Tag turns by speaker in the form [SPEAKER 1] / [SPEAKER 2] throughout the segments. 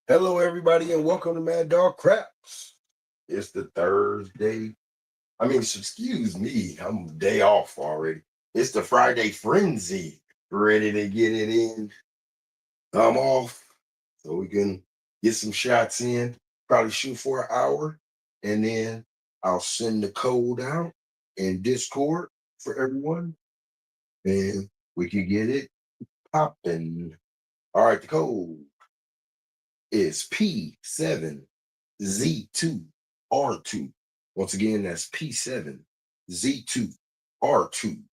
[SPEAKER 1] Hello, everybody, and welcome to Mad Dog Craps. It's the Thursday. Excuse me, I'm day off already. It's the Friday frenzy. Ready to get it in. I'm off, so we can get some shots in. Probably shoot for an hour, and then I'll send the code out in Discord for everyone, and we can get it popping. All right, the code is P7Z2R2. Once again, that's P7Z2R2.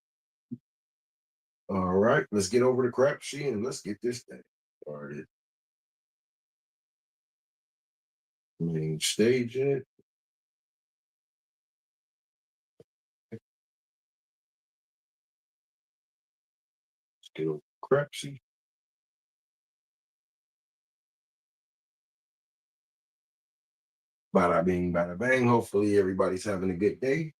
[SPEAKER 1] All right, let's get over to Crapsee and let's get this thing started. Main stage in it. Let's get over to Crapsee. Bada bing, bada bang. Hopefully, everybody's having a good day.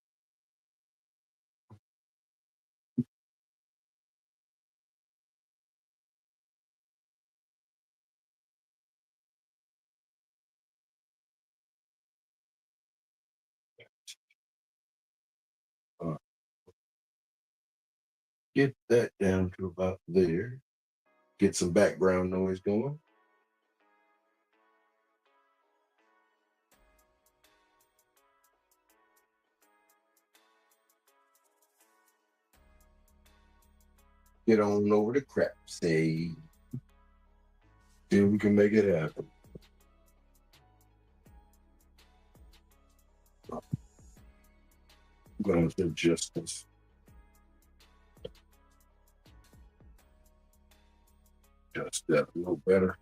[SPEAKER 1] Uh, get that down to about there. Get some background noise going. Get on over to Crapsee. See if we can make it happen. I'm going to adjust this. Just that a little better.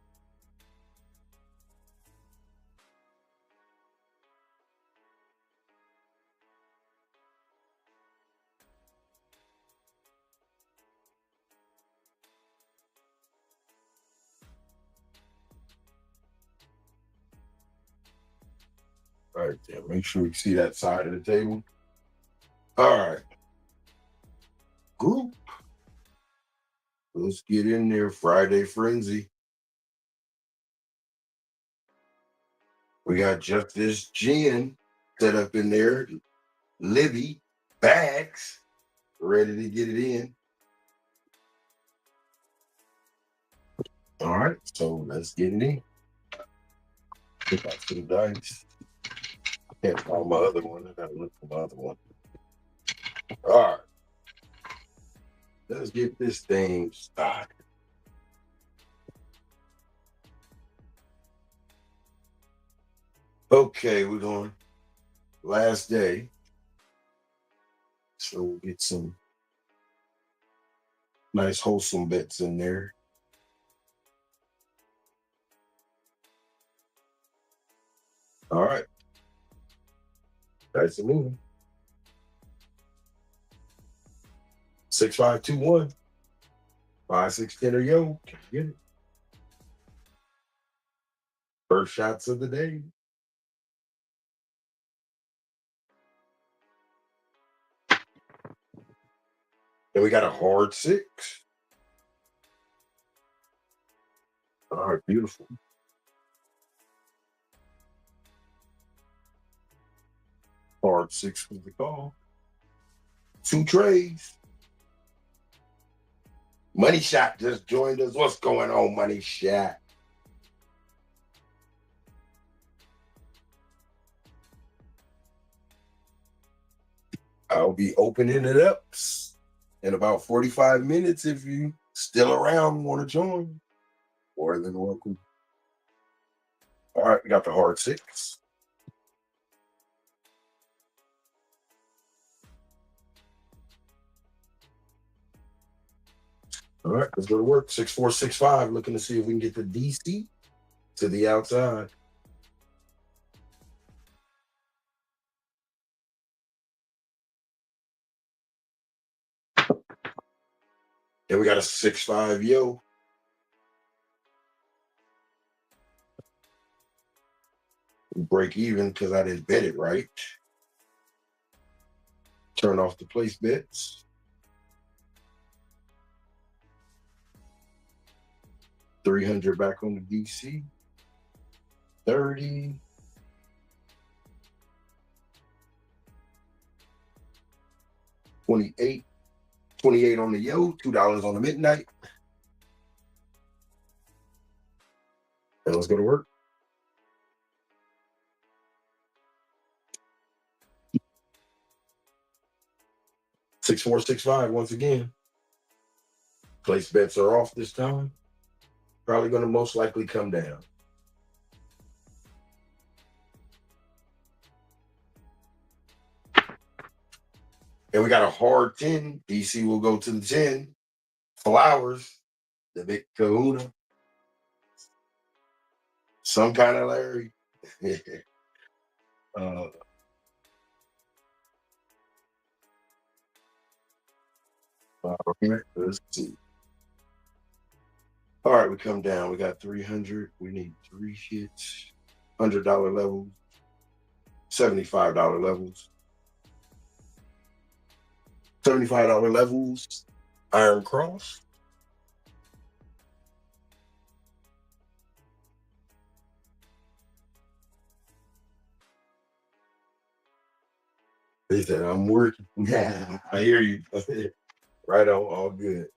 [SPEAKER 1] All right, there. Make sure you see that side of the table. All right. Group. Let's get in there. Friday frenzy. We got Justice Jen set up in there. Libby, Bags, ready to get it in. All right, so let's get it in. Pick out some dice. Can't find my other one. I gotta look for my other one. All right. Let's get this thing started. Okay, we're going last day. So we'll get some nice wholesome bets in there. All right. Dice are moving. 6521. 5610 or yo. Can you get it? First shots of the day. And we got a hard six. All right, beautiful. Hard six was the call. Two trays. Money Shot just joined us. What's going on, Money Shot? I'll be opening it up in about 45 minutes. If you still around, want to join, more than welcome. All right, we got the hard six. All right, let's go to work. 6465, looking to see if we can get the DC to the outside. And we got a 6-5 yo. Break even because I didn't bet it right. Turn off the place bets. 300 back on the DC. 30. 28. 28 on the yo, $2 on the midnight. And let's go to work. 6465 once again. Place bets are off this time. Probably going to most likely come down. And we got a hard 10. DC will go to the 10. Flowers, the big kahuna. Some kind of Larry. uh, let's see. All right, we come down. We got 300. We need 3 hits. $100 levels. $75 levels. $75 levels. Iron Cross. He said, I'm working. Yeah, I hear you. Right on, all good.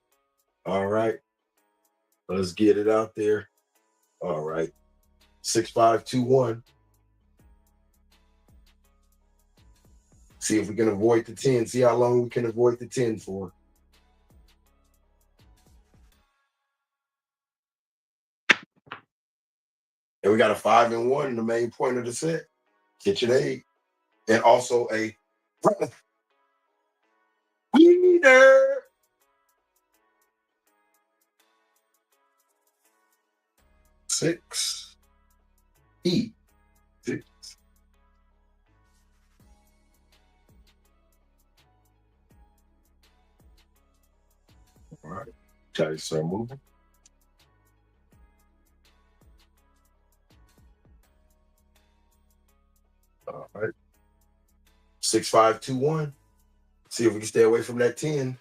[SPEAKER 1] All right. Let's get it out there. All right. 6521. See if we can avoid the 10. See how long we can avoid the 10 for. And we got a 5 and 1 in the main point of the set. Kitchen aid. And also a winner. Six. E. 6. All right. Try to start moving. All right. 6521. See if we can stay away from that 10.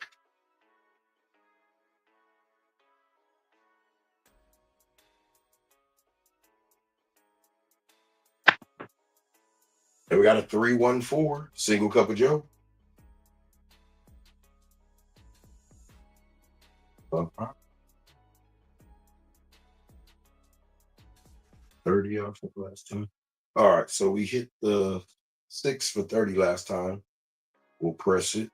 [SPEAKER 1] And we got a 314. Single cup of Joe. 30 off the last time. All right, so we hit the 6 for 30 last time. We'll press it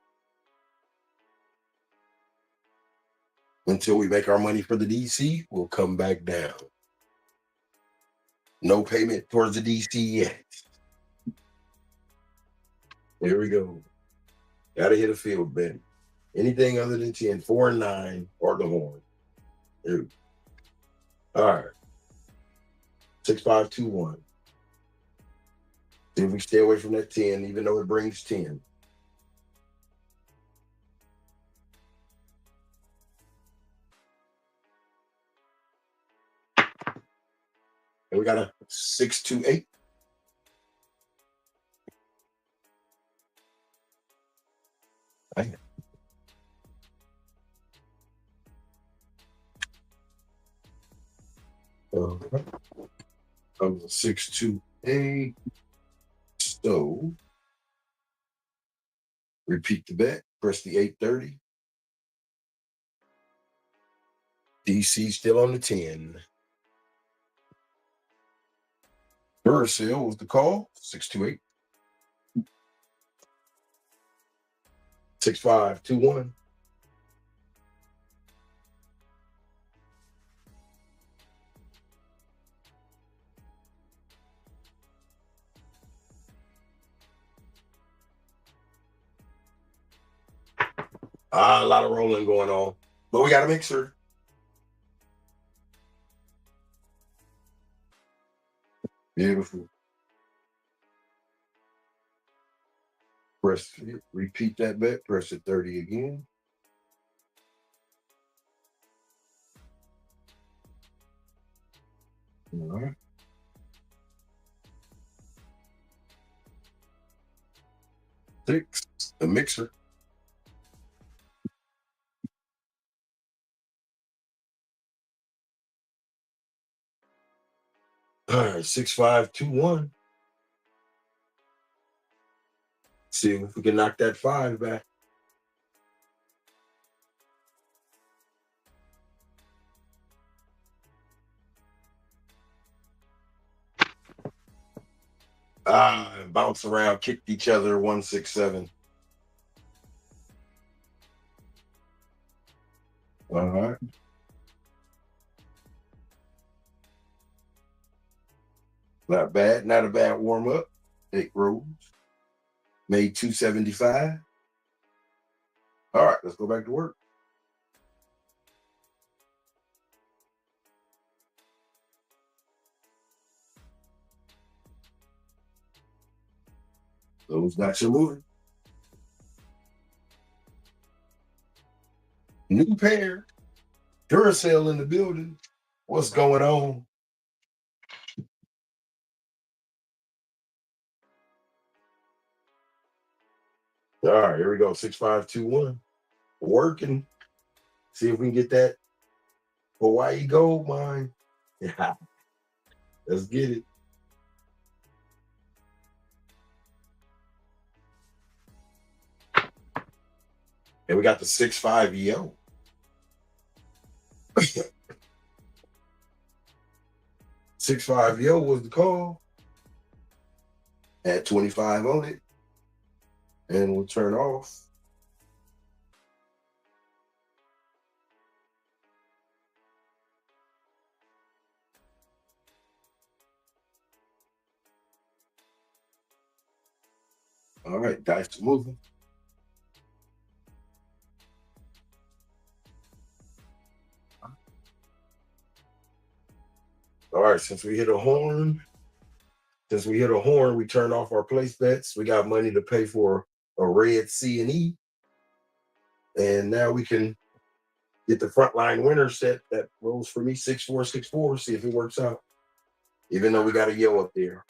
[SPEAKER 1] until we make our money for the DC. We'll come back down. No payment towards the DC yet. Here we go. Gotta hit a field bet. Anything other than 10, 4 and 9, or the horn. Here. All right. 6521. See if we stay away from that 10, even though it brings 10. And we got a 628. Dang. Comes a 628. So repeat the bet. Press the 830. DC still on the 10. Duracell was the call. 628. 6521. A lot of rolling going on, but we got a mixer. Beautiful. Press it. Repeat that bet. Press it 30 again. All right. 6. The mixer. All right, 6521. See if we can knock that 5 back. Bounce around, kicked each other, 167. All right. Not bad. Not a bad warm up. 8 rolls. Made 275. All right, let's go back to work. Those dice are moving. New pair. Duracell in the building. What's going on? All right, here we go. 6521. Working. See if we can get that Hawaii gold mine. Yeah, let's get it. And we got the 6-5 EO. 6-5 EO was the call. Had 25 on it. And we'll turn off. All right, dice moving. All right, since we hit a horn, we turned off our place bets. We got money to pay for a red C and E. And now we can get the frontline winner set that rolls for me 6464. See if it works out. Even though we got a yo up there.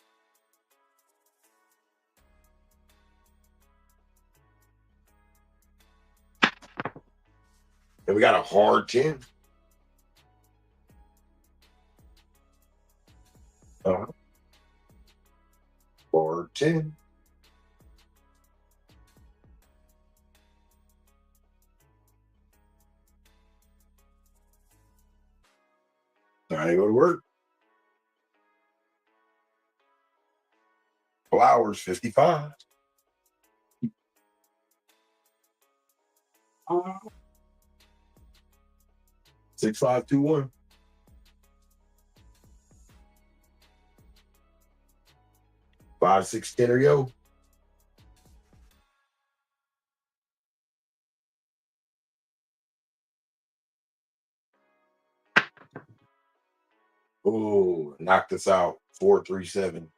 [SPEAKER 1] And we got a hard 10. Hard 10. Time to go to work. Flowers 55. 6521. 5-6 10 or yo. Oh, knocked us out. 437.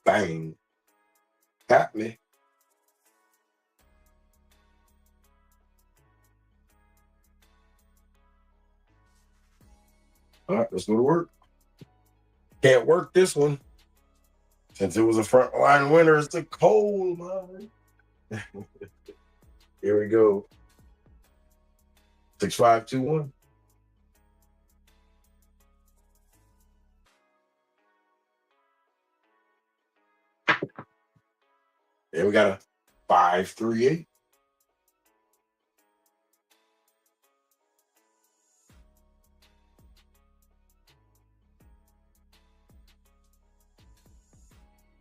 [SPEAKER 1] Bang. Tap me. All right, let's go to work. Can't work this one. Since it was a front line winner, it's a coal mine. Here we go. 6521. And we got a 538.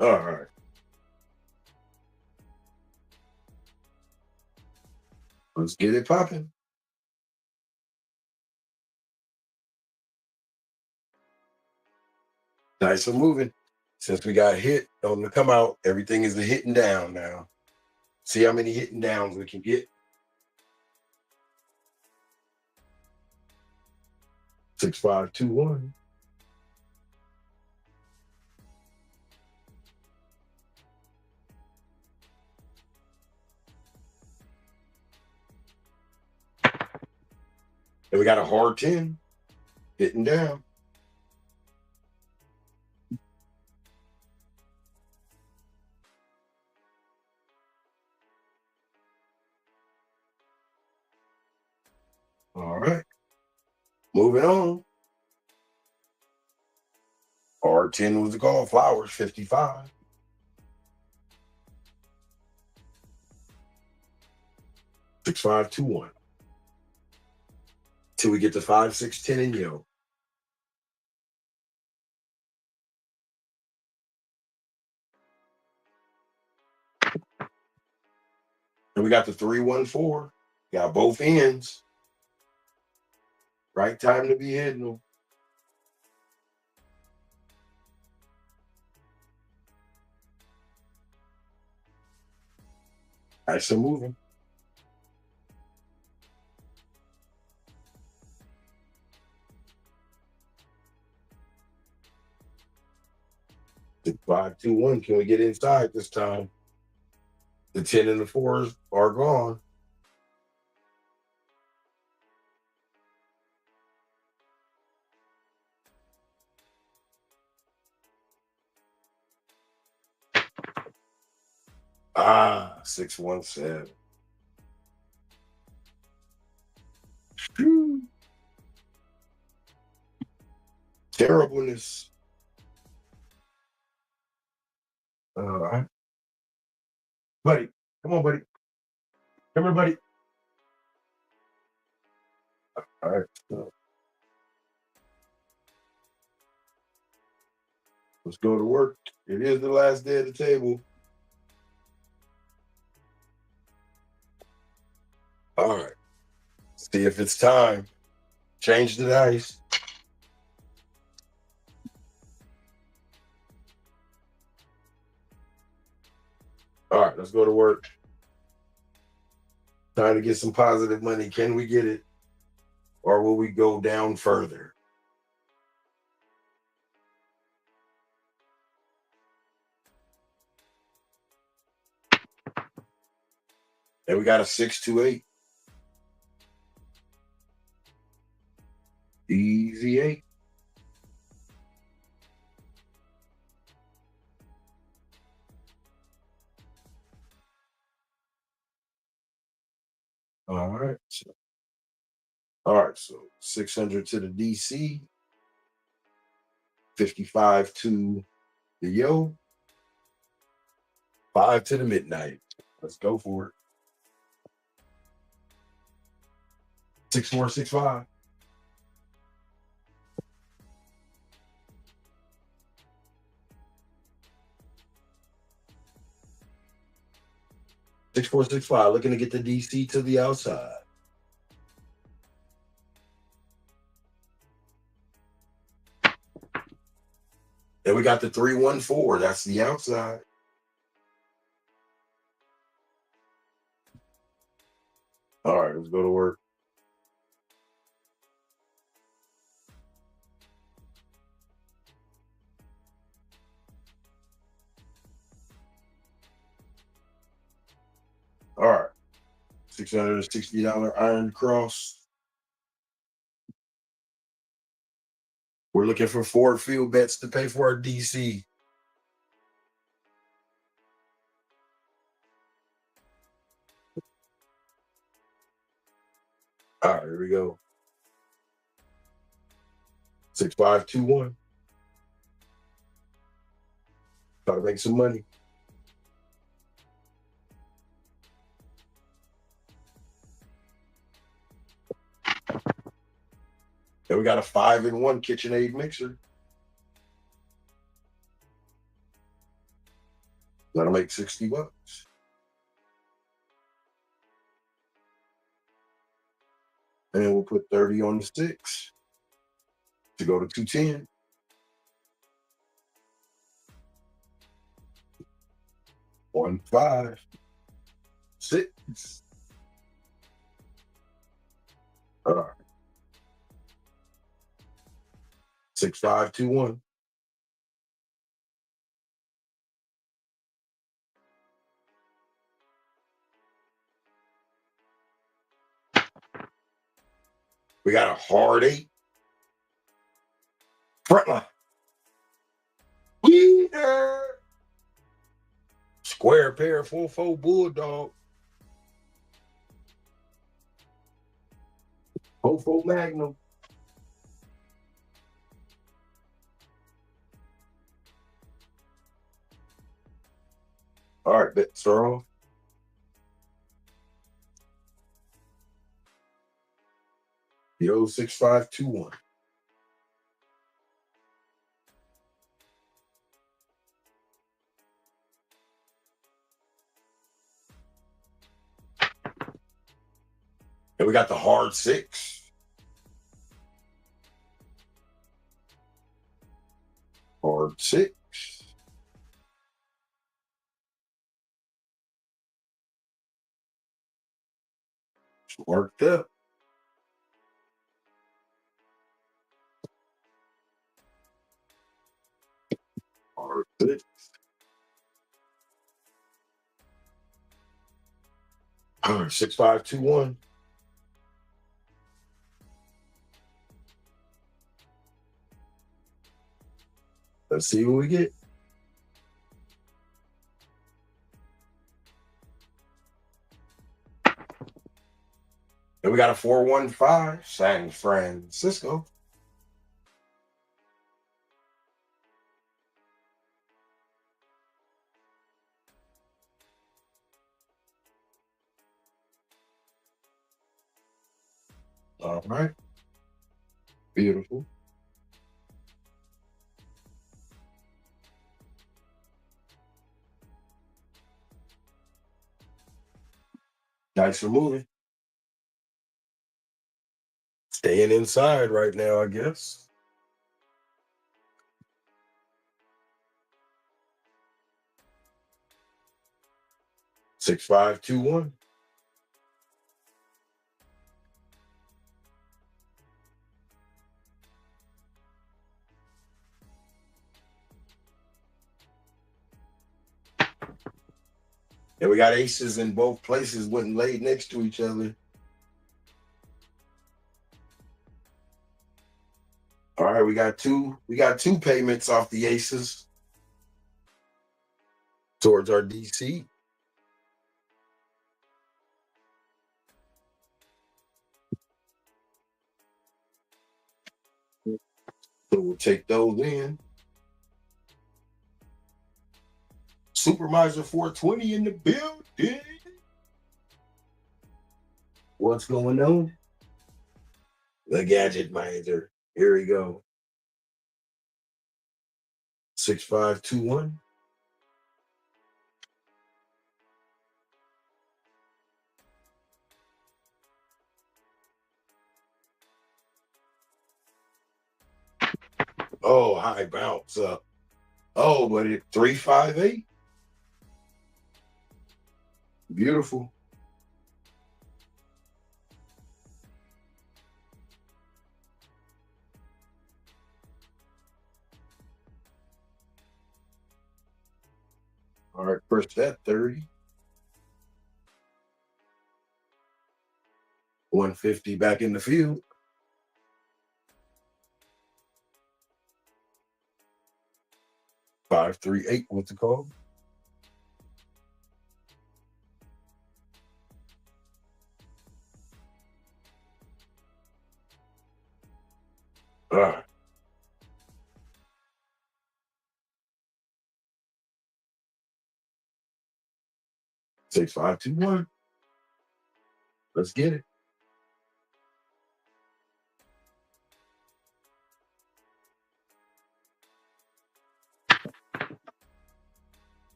[SPEAKER 1] All right. Let's get it popping. Nice and moving. Since we got hit on the come out, everything is a hitting down now. See how many hitting downs we can get. 6521. And we got a hard 10 hitting down. All right. Moving on. R10 was the call. Flowers 55. Six, 5, 2, 1. Till we get to 5, 6, 10 and yo. And we got the 3, 1, 4. Got both ends. Right time to be hitting them. Nice and moving. Six, 5, 2, 1. Can we get inside this time? The 10 and the 4s are gone. Ah, 6, 1, 7. Whew. Terribleness. All right. Buddy, come on, buddy. Come here, buddy. All right. So let's go to work. It is the last day of the table. All right. See if it's time. Change the dice. All right, let's go to work. Time to get some positive money. Can we get it? Or will we go down further? And we got a 6, 2, 8. Easy 8. All right. So 600 to the DC, 55 to the yo, 5 to the midnight. Let's go for it. 6, 4, 6, 5. Six, 4, 6, 5. Looking to get the DC to the outside. Then we got the 3, 1, 4. That's the outside. All right, let's go to work. All right. $660 Iron Cross. We're looking for 4 field bets to pay for our DC. All right, here we go. 6, 5, 2, 1. Try to make some money. Then we got a 5 and 1 KitchenAid mixer. That'll make $60. And we'll put 30 on the 6 to go to 210. 1, 5, 6. All right. 6, 5, 2, 1. We got a hard 8. Front line. Winner. Square pair 4, 4 Bulldog. 4, 4 Magnum. All right, bet start off. Yo, 6521. And we got the hard six. Hard six. Worked up. Hard six. All right, 6521. Let's see what we get. And we got a 415, San Francisco. All right. Beautiful. Nice for moving. Staying inside right now, I guess. 6521. And we got aces in both places, went and laid next to each other. All right, we got two payments off the aces towards our DC. So we'll take those in. Supermiser 420 in the building. What's going on? The gadget miser. Here we go. 6521. Oh, high bounce up. Oh, but it 358. Beautiful. All right, first that 30. 150 back in the field. 538. What's it called? All right. 6521. Let's get it.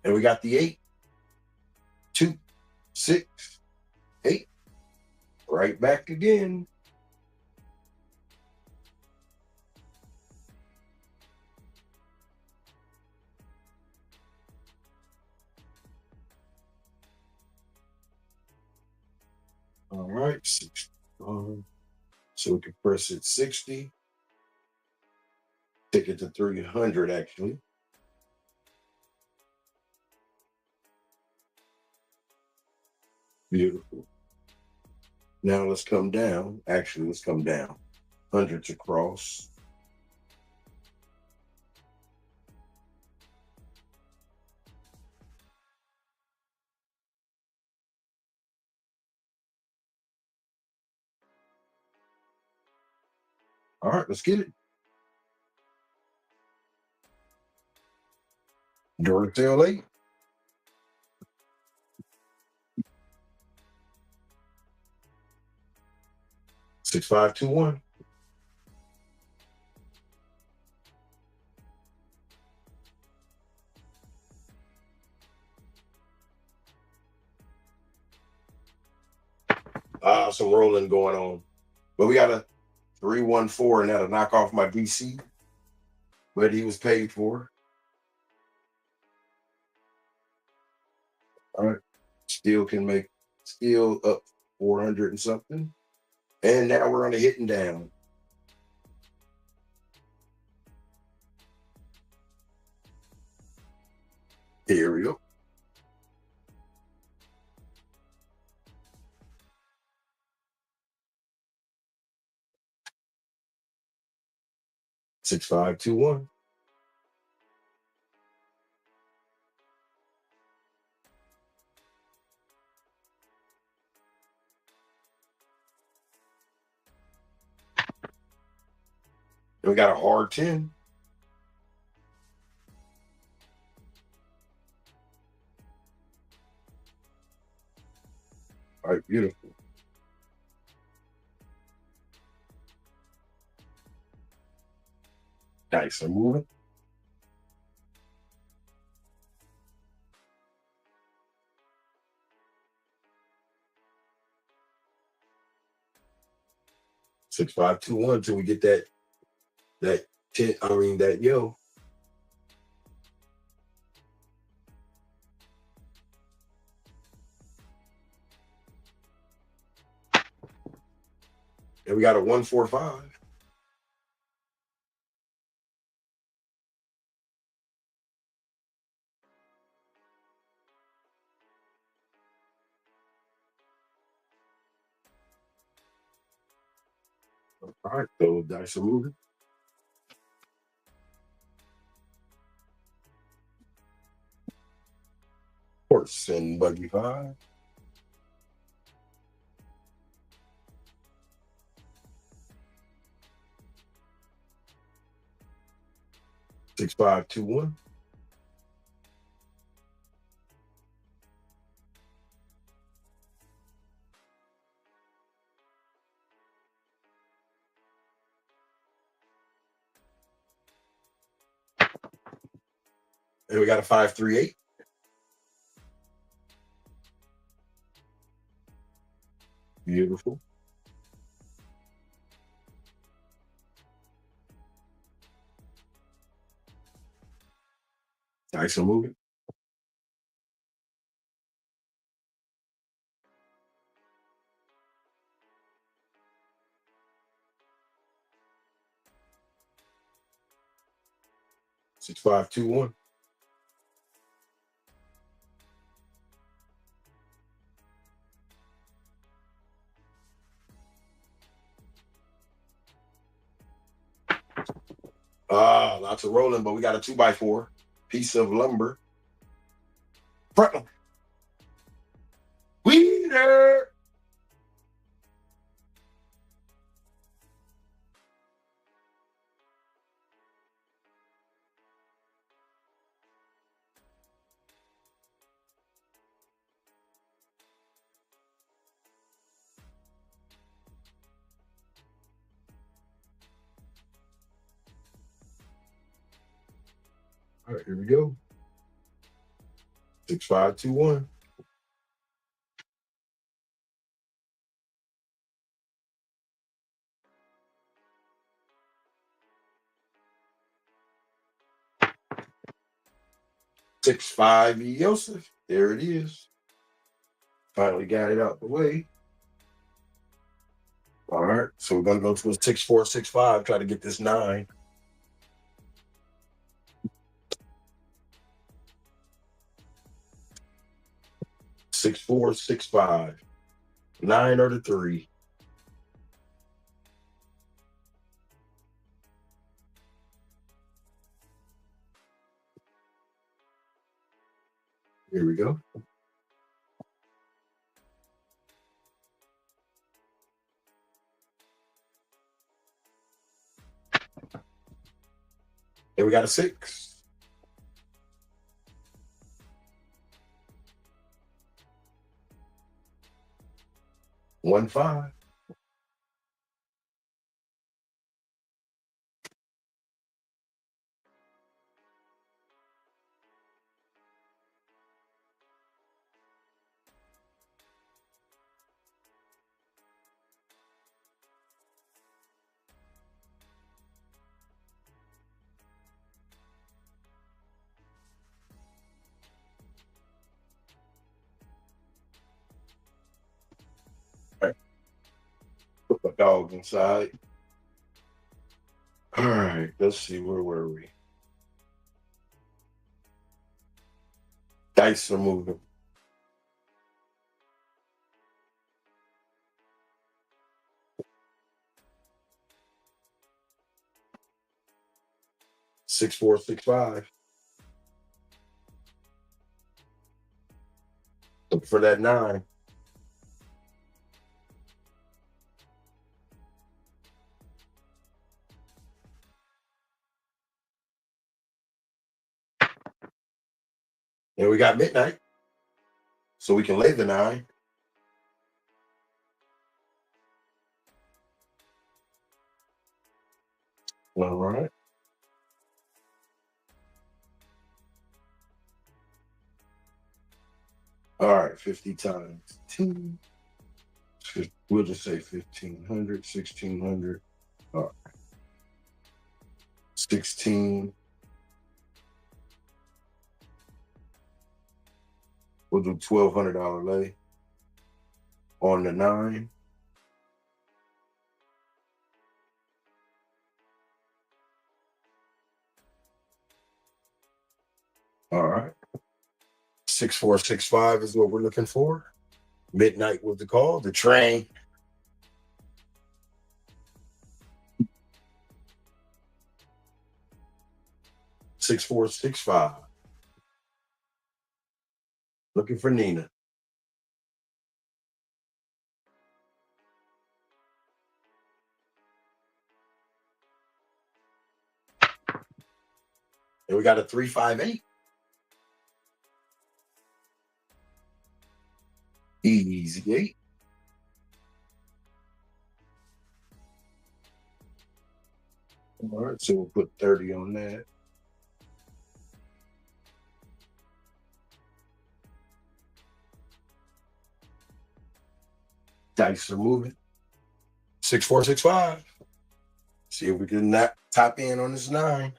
[SPEAKER 1] And we got the 8, 2, 6, 8. Right back again. All right. So we can press it 60. Take it to 300 actually. Beautiful. Now let's come down. Actually, let's come down. Hundreds across. All right, let's get it. Duracell 8. 6521. Some rolling going on. But we got a 314, and that'll knock off my BC. But he was paid for. All right. Still can make still up 400 and something. And now we're on a hitting down. Here we go. Six, 5, 2, 1. And we got a hard 10. All right, beautiful. Nice. I'm moving. Six, 5, 2, 1 till we get that 10. I mean that yo. And we got a 145. All right, those dice are moving. Horse and buggy 5. 6, 5, 2, 1. And we got a 5, 3, 8. Beautiful. Dice are moving. Six, 5, 2, 1. Lots of rolling, but we got a 2x4 piece of lumber. Front. Winner. All right, here we go. 6, 5, 2, 1. Six, 5, Yosef. There it is. Finally got it out the way. All right, so we're gonna go to a 6, 4, 6, 5. Try to get this 9. 6, 4, 6, 5. 9 or the 3. Here we go. And we got a 6. 1, 5. dog inside. All right, let's see, where were we? Dice are moving. Six, 4, 6, 5. Look for that 9. And we got midnight, so we can lay the 9. All right. All right, 50 times 2. We'll just say 1,500, 1,600. 16. We'll do $1,200 lay on the 9. All right. 6, 4, 6, 5 is what we're looking for. Midnight was the call. The train. 6, 4, 6, 5. Looking for Nina. And we got a 3, 5, 8. Easy 8. All right, so we'll put 30 on that. Dice are moving. 6, 4, 6, 5. See if we can not top in on this 9.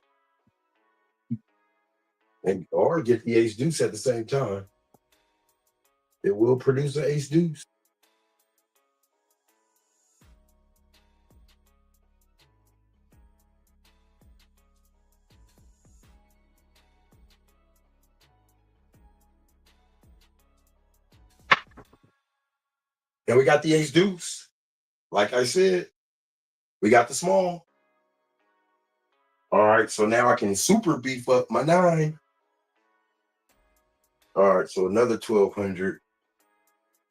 [SPEAKER 1] And or get the ace deuce at the same time. It will produce an ace deuce. And we got the ace deuce. Like I said, we got the small. All right, so now I can super beef up my 9. All right, so another 1,200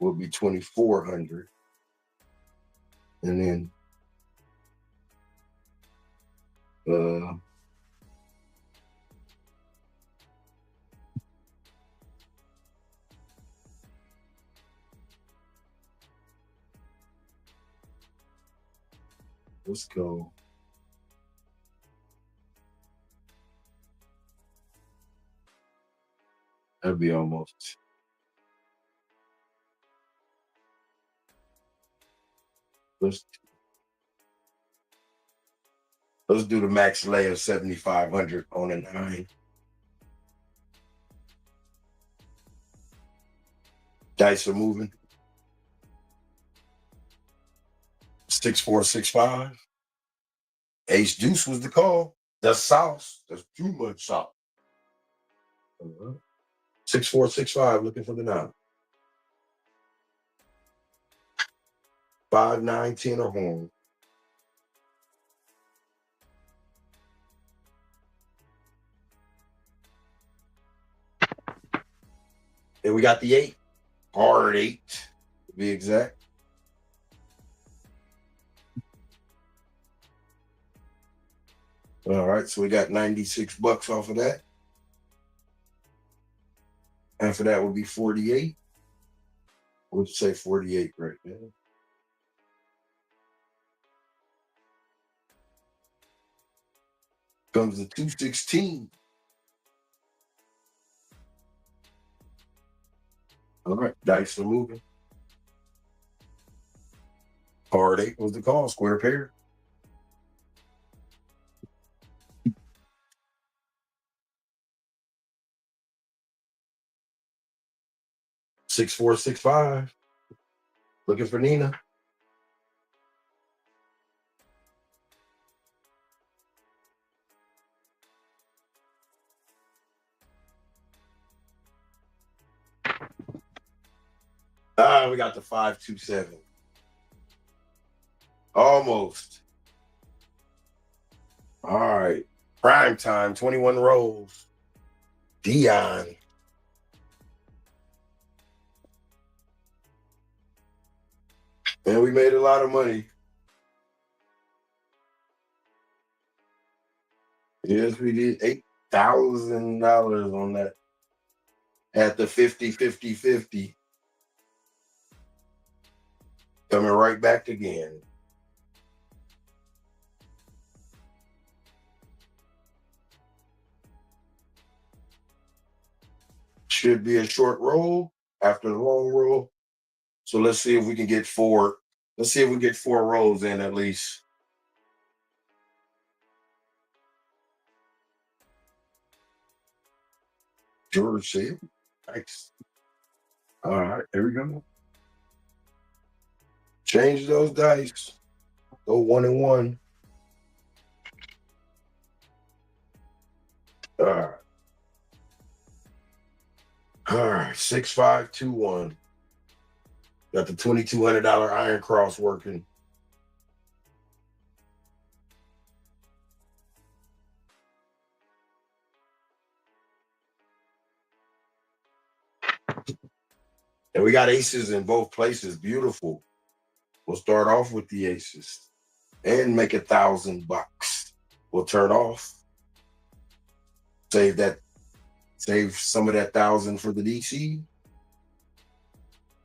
[SPEAKER 1] will be 2,400. And then let's go. That'd be almost. Let's do the max lay of 7,500 on a 9. Dice are moving. 6, 4, 6, 5. Ace deuce was the call. That's sauce. That's too much sauce. 6, 4, 6, 5. Looking for the 9. 5, 9, 10 or home. And we got the 8. Hard 8 to be exact. All right, so we got 96 bucks off of that. After that would be 48. We'll say 48 right now. Comes to 216. All right, dice are moving. Hard 8 was the call, square pair. Six, 4, 6, 5. Looking for Nina. We got the 527. Almost. All right. Prime time, 21 rolls. Dion. And we made a lot of money. Yes, we did. $8,000 on that. At the 50-50-50. Coming right back again. Should be a short roll after the long roll. So let's see if we can get four. Let's see if we get 4 rolls in at least. George said, nice. All right, here we go. Change those dice. Go 1 and 1. All right. All right. 6-5-2-1. Got the $2,200 iron cross working. And we got aces in both places. Beautiful. We'll start off with the aces and make $1,000. We'll turn off. Save some of that 1,000 for the DC.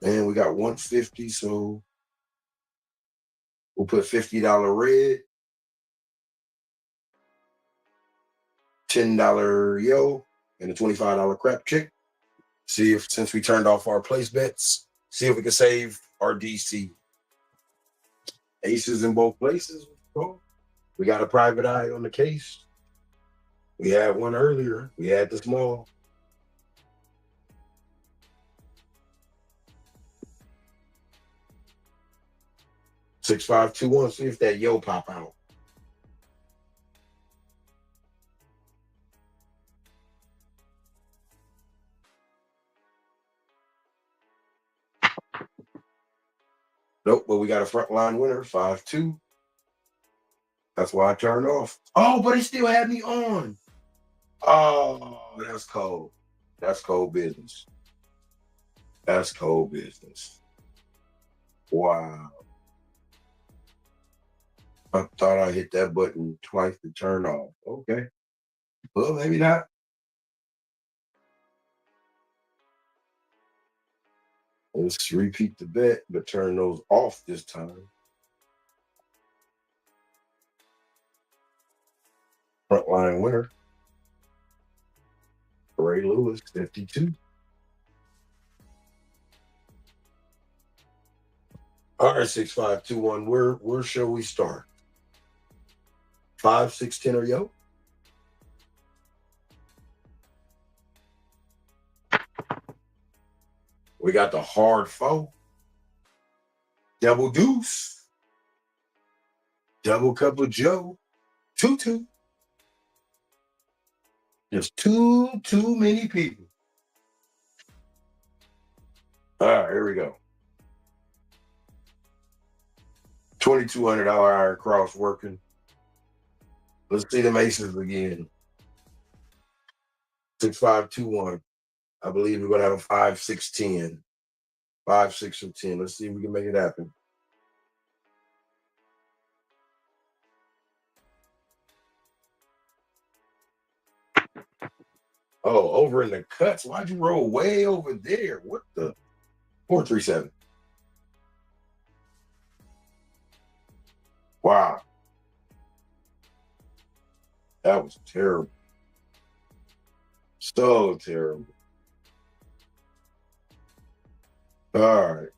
[SPEAKER 1] And we got 150, so we'll put $50 red, $10 yo, and a $25 crap chick. See if, since we turned off our place bets, see if we can save our DC. Aces in both places. We got a private eye on the case. We had one earlier. We had the small. Six, 5, 2, 1. See if that yo pop out. Nope, but we got a front line winner, 5-2. That's why I turned off. Oh, but it still had me on. Oh, that's cold. That's cold business. That's cold business. Wow. I thought I hit that button twice to turn off. Okay. Well, maybe not. Let's repeat the bet, but turn those off this time. Frontline winner, Ray Lewis, 52. All right, 6-5-2-1. Where shall we start? 5, 6, 10 or yo? We got the hard foe. Double deuce. Double cup of Joe. 2-2. There's too many people. All right, here we go. $2,200 iron cross working. Let's see them aces again. 6-5-2-1. I believe we're gonna have a 5, 6, 10. 5, 6, or 10. Let's see if we can make it happen. Oh, over in the cuts. Why'd you roll way over there? What the? 4-3-7. Wow. That was terrible. So terrible. All right.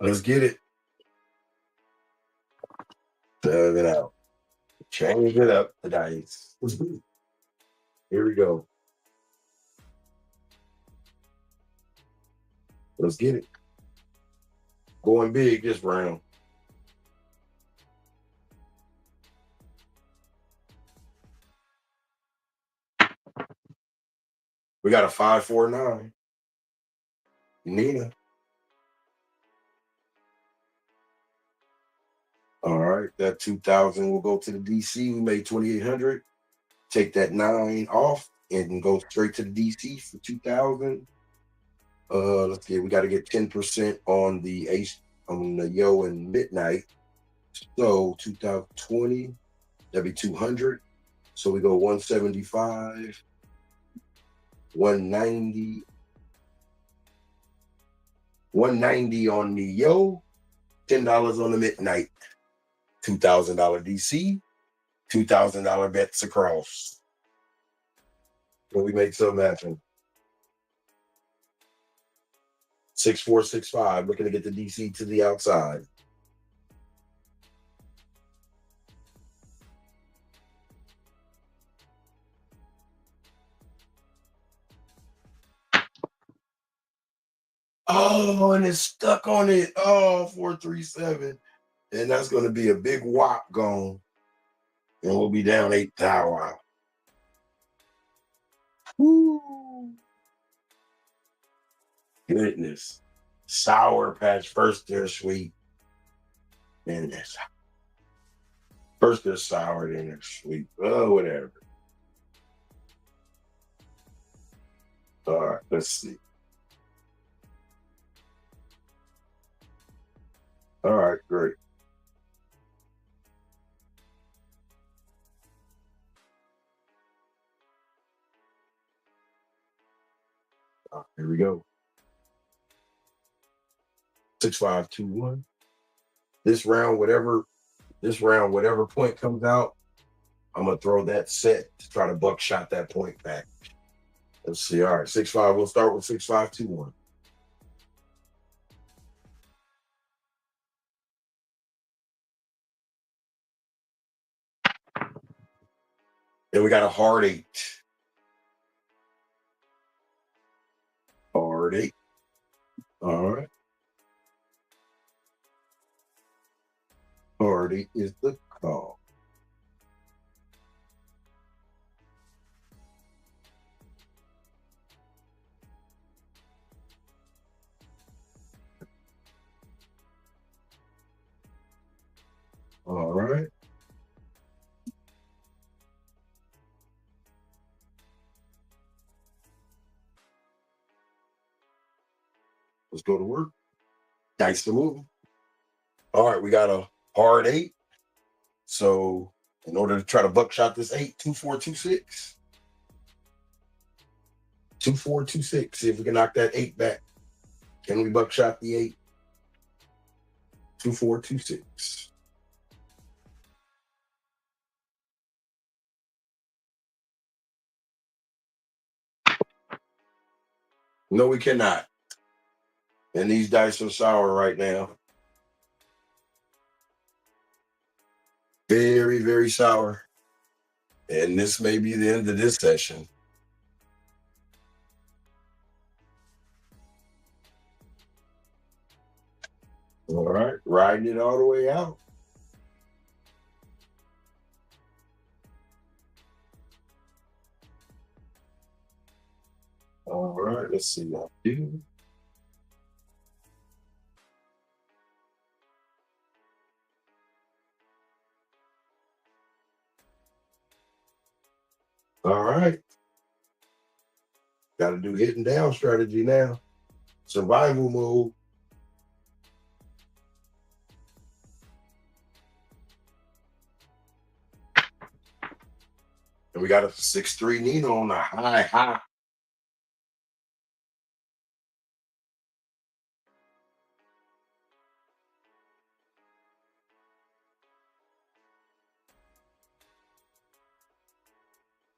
[SPEAKER 1] Let's get it. Dug it out. Change it up, the dice. Here we go. Let's get it. Going big this round. We got a 549. Nina. All right, that 2000 will go to the DC. We made 2800. Take that 9 off and go straight to the DC for 2000. Let's see, we got to get 10% on the Ace on the Yo and Midnight. So 2020, that'd be 200. So we go 175, 190, 190 on the Yo, $10 on the Midnight, $2,000 DC, $2,000 bets across. When we make something happen. 6465, looking to get the DC to the outside. Oh, and it's stuck on it. Oh, 437. And that's going to be a big whop gone. And we'll be down 8,000. Woo. Goodness. Sour Patch. First they're sweet. Then they're sour. First they're sour, then they're sweet. Oh, whatever. All right, let's see. All right, great. Here we go. 6521. This round, whatever point comes out, I'm gonna throw that set to try to buckshot that point back. Let's see. All right, 6-5. We'll start with 6521. Then we got a hard 8. Hard 8. All right. Hard 8 is the call. All right. Let's go to work. Dice to move. All right, we got a hard 8. So in order to try to buckshot this 8, 2426. 2426. See if we can knock that 8 back. Can we buckshot the 8? 2426. No, we cannot. And these dice are sour right now. Very, very sour. And this may be the end of this session. All right, riding it all the way out. All right, let's see what I do. All right. Got to do hitting down strategy now. Survival mode. And we got a 6-3 Nina on a high.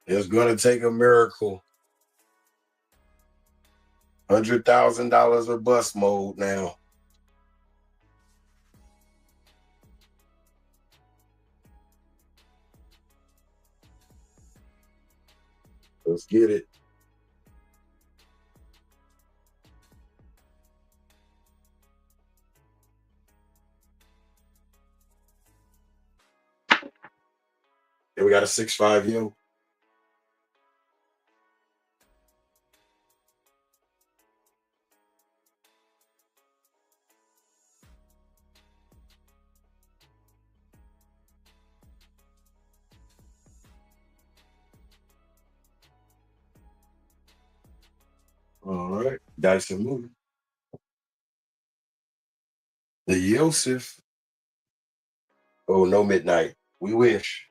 [SPEAKER 1] It's going to take a miracle. $100,000 or bust mode now. Let's get it. And we got a 6-5 Yo. All right. Dyson movie. The Yosef. Oh, no midnight. We wish.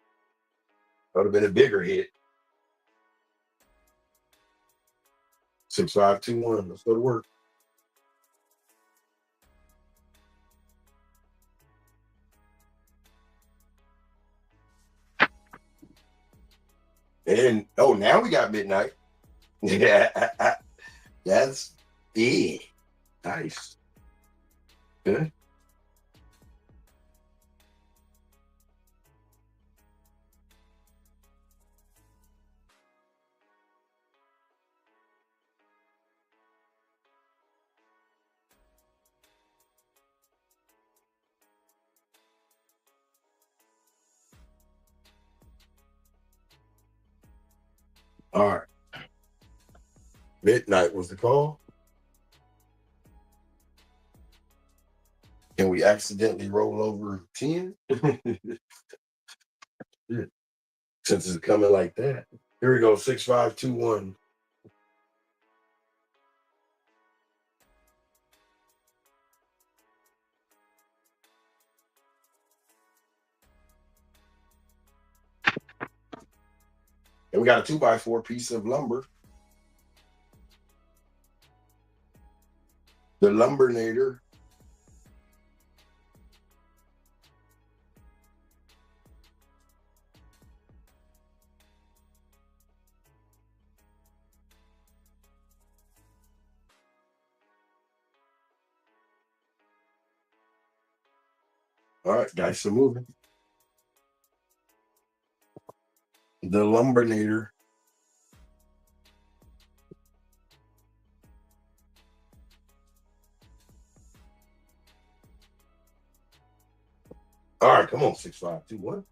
[SPEAKER 1] That would have been a bigger hit. 6521. Let's go to work. And oh, now we got midnight. Yeah, that's big. Nice. Good. All right. Midnight was the call. Can we accidentally roll over 10? Yeah. Since it's coming like that. Here we go. 6521. And we got a 2x4 piece of lumber. The Lumbernator. All right, dice are moving. The Lumbernator. All right, come on, 6521.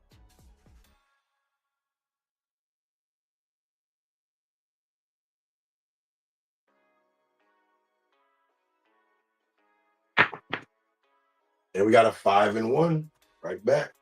[SPEAKER 1] And we got a 5 and 1 right back.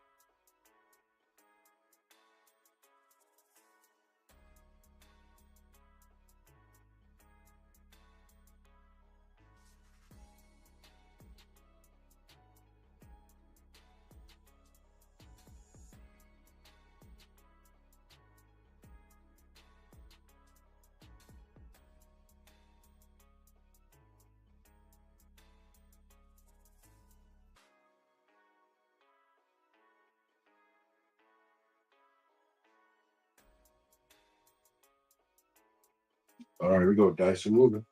[SPEAKER 1] All right, here we go. Dice are moving.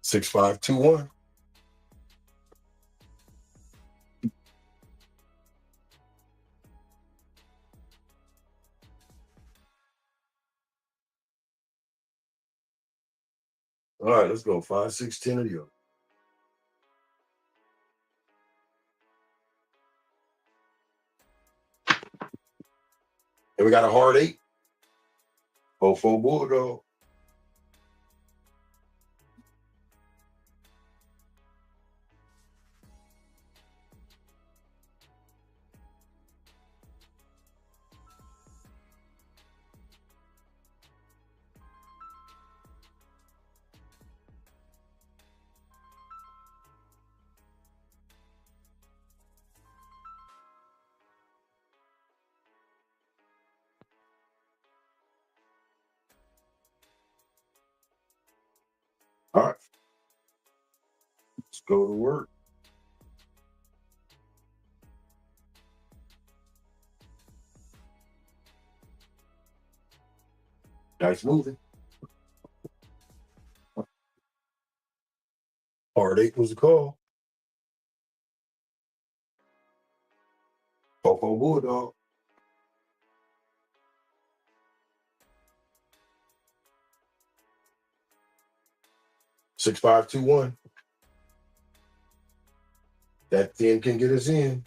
[SPEAKER 1] 6521. All right, let's go. 5, 6, 10 of you. And we got a hard 8. 4 Bulldog. All right, let's go to work. Dice moving. Hard 8 was the call. 4 Bulldog. 6521. That 10 can get us in.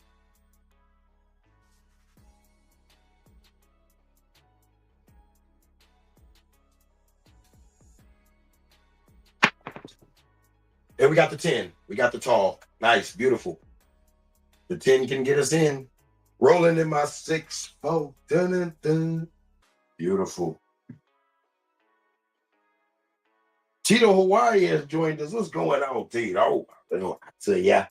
[SPEAKER 1] And we got the 10. We got the tall. Nice, beautiful. The 10 can get us in. Rolling in my 6 4. Dun, dun, dun. Beautiful. Tito Hawaii has joined us. What's going on, Tito? Oh, I tell ya.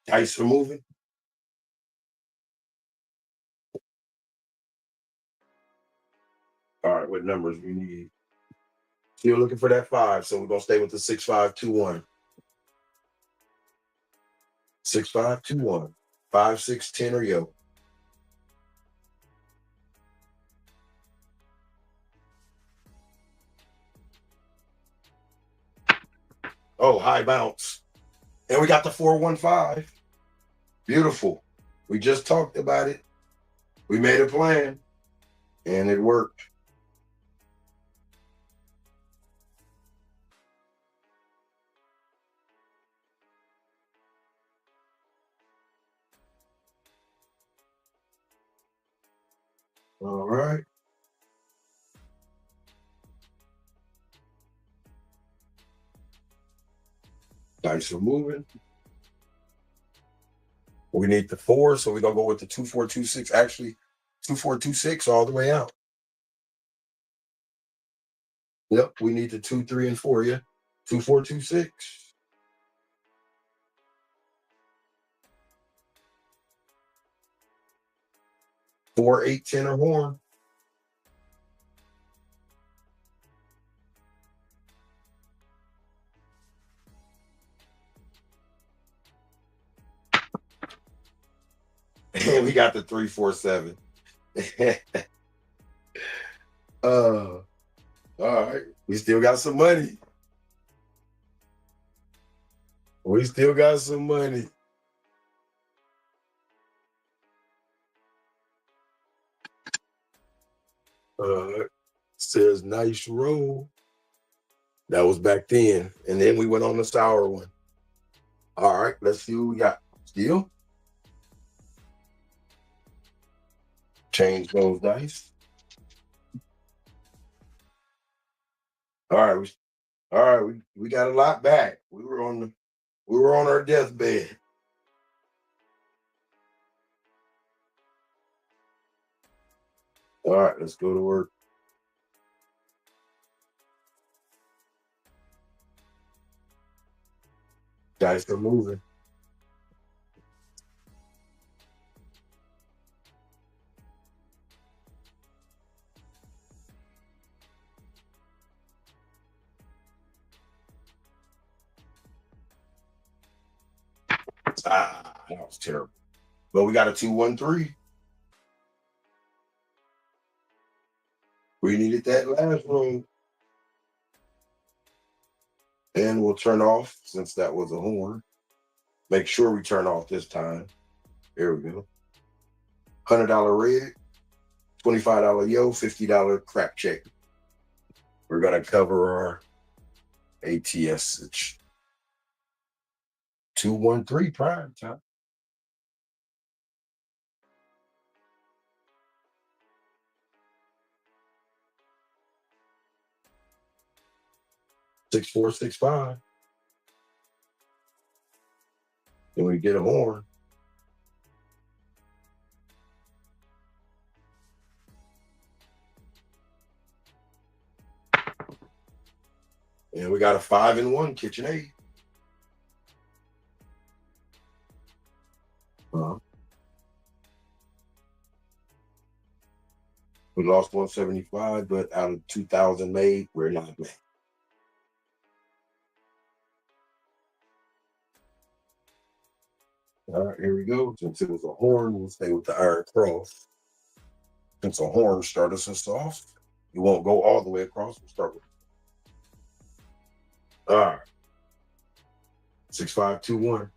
[SPEAKER 1] Dice are moving. All right, what numbers we need? Still looking for that 5, so we're gonna stay with the 6521. 6521. 5, 6, 10 or yo. Oh, high bounce. And we got the 415. Beautiful. We just talked about it. We made a plan and it worked. All right. Dice are moving. We need the 4, so we're gonna go with the 2426. Actually, 2426 all the way out. Yep, we need the 2, 3, and 4. Yeah, 2426. 4, 8, 10 or horn. And we got the 347. All right. We still got some money. We still got some money. Says nice roll. That was back then. And then we went on the sour one. All right, let's see what we got. Still change those dice. All right, we got a lot back. We were on our deathbed. All right, let's go to work. Dice are moving. That was terrible. But we got a 213. We needed that last room. And we'll turn off since that was a horn. Make sure we turn off this time. There we go. $100 red, $25 yo, $50 crap check. We're gonna cover our ATS. 213 prime time. Six four six five. Then we get a horn. And we got a 5 and 1 kitchen aid. We lost 175, but out of 2,000 made, we're not made. All right, here we go. Since it was a horn, we'll stay with the iron cross. Since a horn started us off, you won't go all the way across. We'll start with. All right. 6521.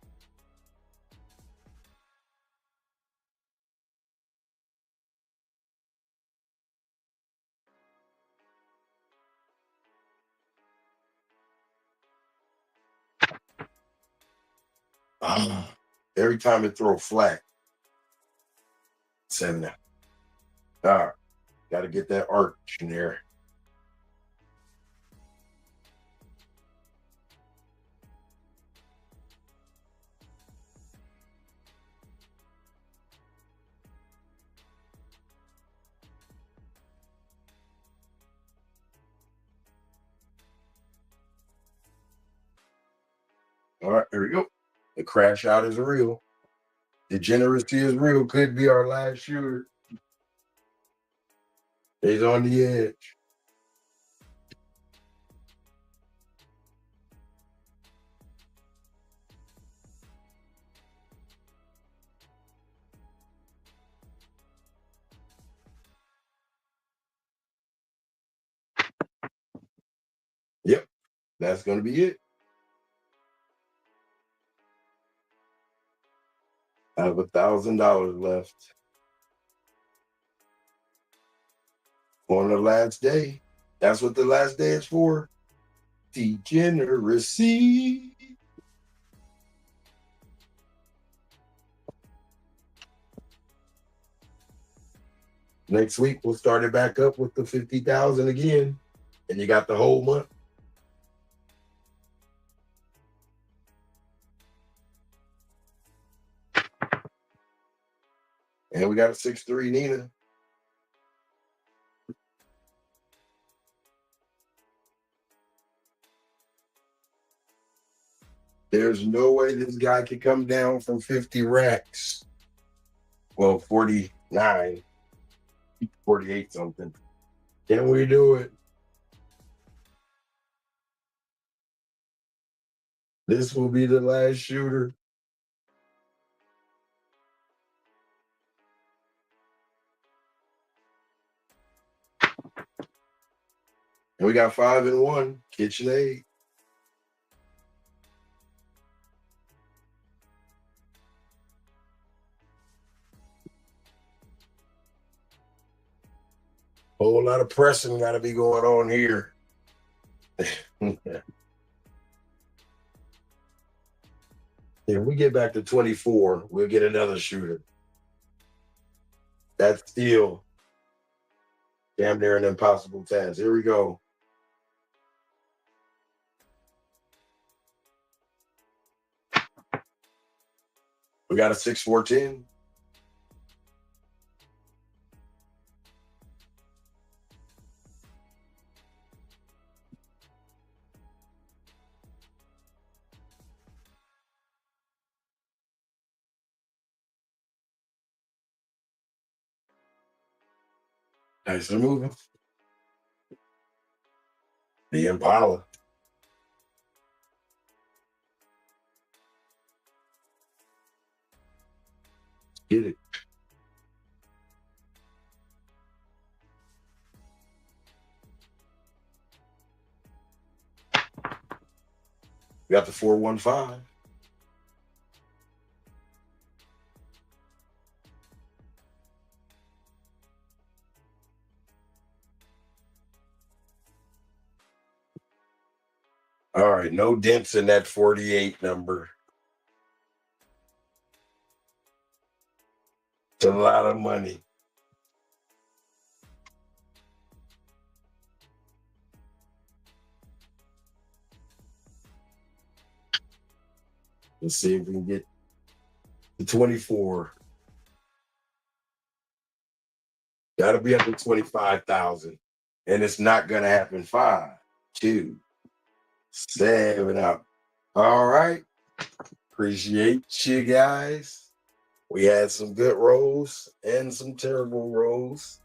[SPEAKER 1] Every time it throw flat. 7 out. All right. Got to get that arch in there. All right, here we go. The crash out is real. Degeneracy is real. Could be our last shooter. He's on the edge. Yep, that's going to be it. I have $1,000 left on the last day. That's what the last day is for. Degeneracy. Next week we'll start it back up with the 50,000 again, and you got the whole month. And we got a 6-3 Nina. There's no way this guy could come down from 50 racks. Well, 49, 48 something. Can we do it? This will be the last shooter. And we got 5 and 1. KitchenAid. Whole lot of pressing got to be going on here. If we get back to 24, we'll get another shooter. That's still damn near an impossible task. Here we go. We got a 6-4-10. Nice and moving. The Impala. Get it. We got the 4-1-5. All right, no dents in that 48 number. It's a lot of money. Let's see if we can get to 24. Got to be under 25,000. And it's not going to happen. 5, 2, 7 out. All right. Appreciate you guys. We had some good rolls and some terrible rolls.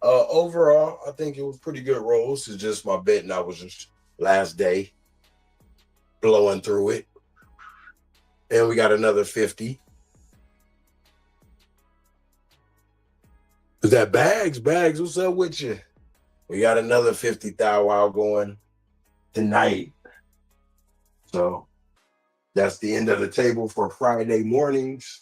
[SPEAKER 1] Overall, I think it was pretty good rolls. It's just my betting. I was just last day blowing through it. And we got another 50. Is that Bags? Bags, what's up with you? We got another 50,000 going tonight. So that's the end of the table for Friday mornings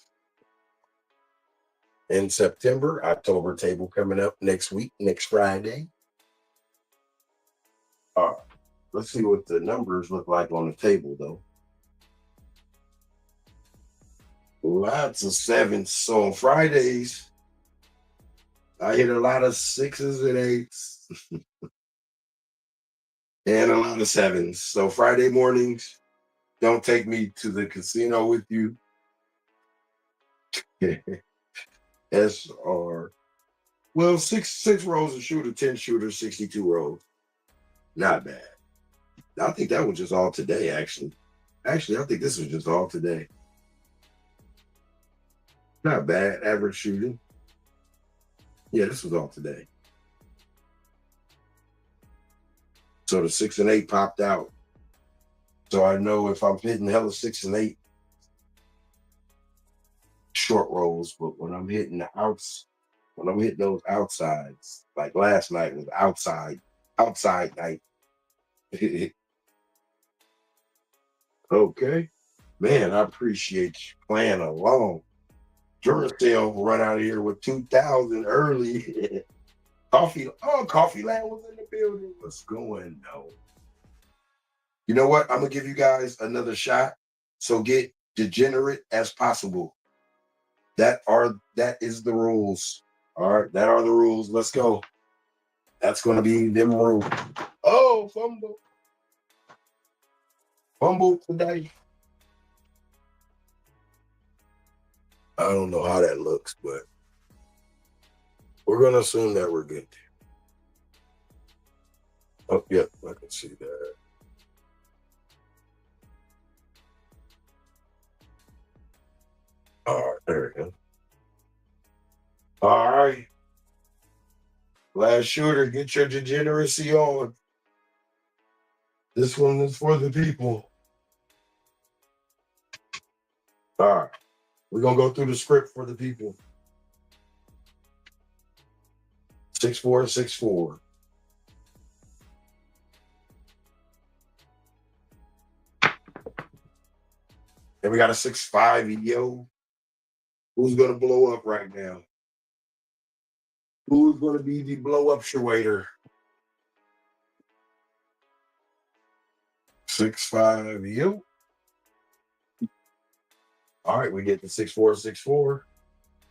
[SPEAKER 1] in September. October table coming up next week, next Friday. Let's see what the numbers look like on the table, though. Lots of 7s. So on Fridays, I hit a lot of 6s and 8s and a lot of 7s. So Friday mornings, don't take me to the casino with you. SR. Well, six rolls a shooter, 10 shooters, 62 rolls. Not bad. I think that was just all today, actually. Actually, I think this was just all today. Not bad. Average shooting. Yeah, this was all today. So the 6 and 8 popped out. So I know if I'm hitting hella 6 and 8 short rolls, but when I'm hitting when I'm hitting those outsides, like last night was outside night. Okay. Man, I appreciate you playing along. Duracell run out of here with 2,000 early. Coffee Land was in the building. What's going on? You know what? I'm gonna give you guys another shot. So get degenerate as possible. That is the rules. All right, that are the rules. Let's go. That's gonna be them rules. Oh, fumble today. I don't know how that looks, but we're gonna assume that we're good. Oh, yep, I can see that. All right, there we go. All right, last shooter, get your degeneracy on. This one is for the people. All right, we're gonna go through the script for the people. 6464. And we got a 6-5. Yo, who's gonna blow up right now? Who's gonna be the blow up waiter? 6-5. Yo. All right, we get the 6464.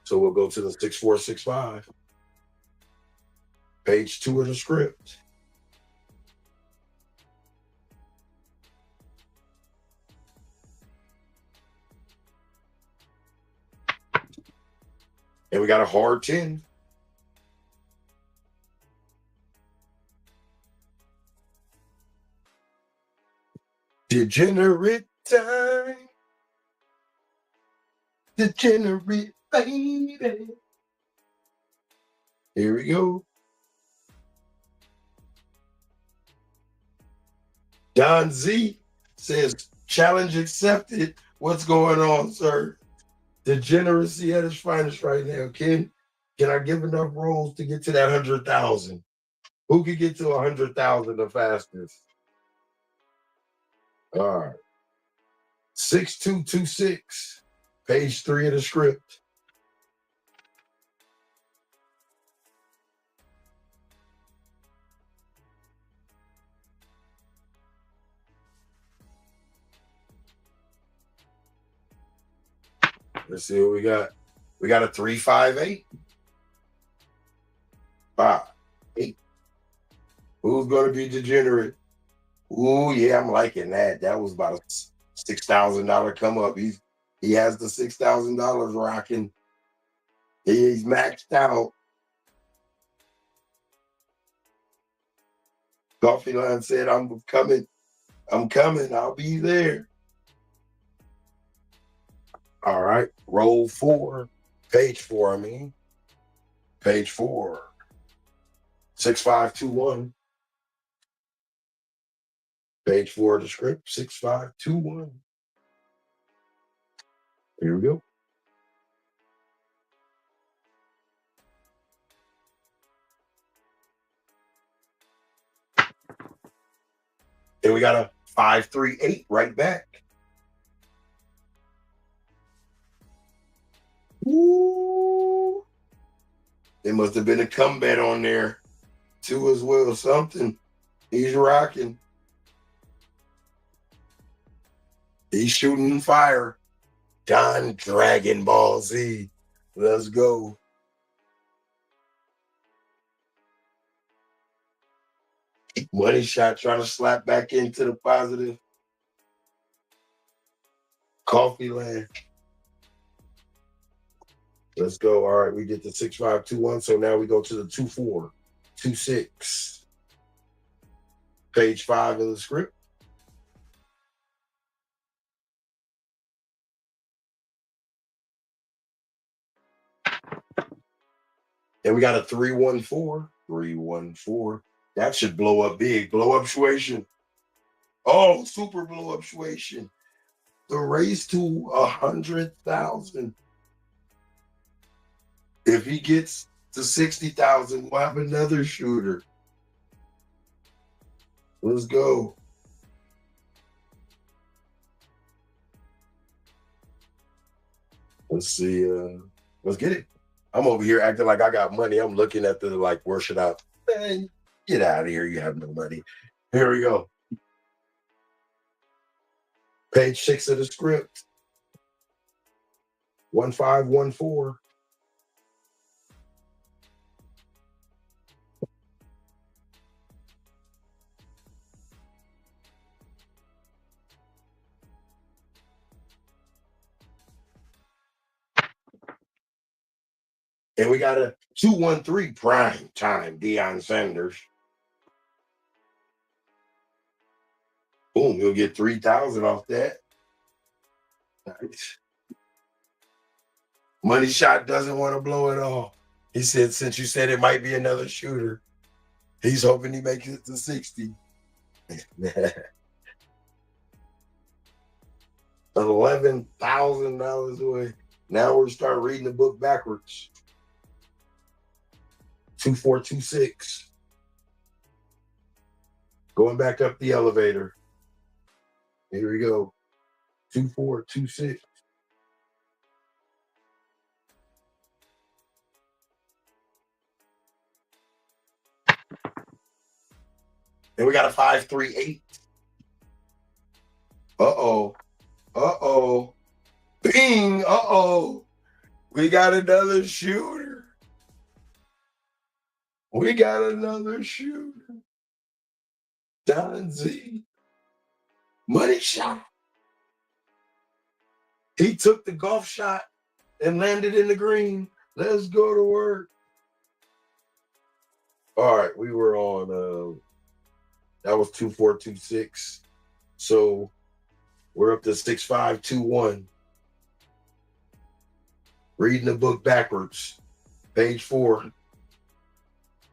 [SPEAKER 1] So we'll go to the 6465. Page 2 of the script. And we got a hard 10. Degenerate time. Degenerate baby. Here we go. Don Z says, challenge accepted. What's going on, sir? Degeneracy at its finest right now. Can I give enough rolls to get to that 100,000? Who could get to 100,000 the fastest? All right. 6226, page 3 of the script. Let's see what we got. We got a 358. 5, 8. Who's going to be degenerate? Ooh, yeah, I'm liking that. That was about a $6,000 come up. He has the $6,000 rocking. He's maxed out. Coffee Line said, I'm coming. I'll be there. All right. Roll 4. Page 4, I mean. Page 4. 6521. Page 4 of the script. 6521. Here we go. And we got a 538 right back. Ooh. There must have been a comeback on there too as well. Something. He's rocking. He's shooting fire. Don Dragon Ball Z. Let's go. Money shot trying to slap back into the positive. Coffee Land. Let's go. All right, we did the 6521. So now we go to the 2426. Page 5 of the script. And we got a 314. 314. That should blow up big. Blow up situation. Oh, super blow up situation. The race to 100,000. If he gets to 60,000, we'll have another shooter. Let's go. Let's see. Let's get it. I'm over here acting like I got money. I'm looking at the like, where should I? Man, get out of here. You have no money. Here we go. Page 6 of the script. 1514. And we got a 213 prime time, Deion Sanders. Boom, he'll get 3,000 off that. Nice. Money Shot doesn't want to blow it all. He said, since you said it might be another shooter, he's hoping he makes it to 60. $11,000 away. Now we're starting reading the book backwards. 2426. Going back up the elevator. Here we go. 2426. And we got a 538. Uh-oh. Uh-oh. Bing. Uh-oh. We got another shooter. We got another shooter. Don Z. Money Shot. He took the golf shot and landed in the green. Let's go to work. All right, we were on that was 2426. So we're up to 6521. Reading the book backwards. Page 4.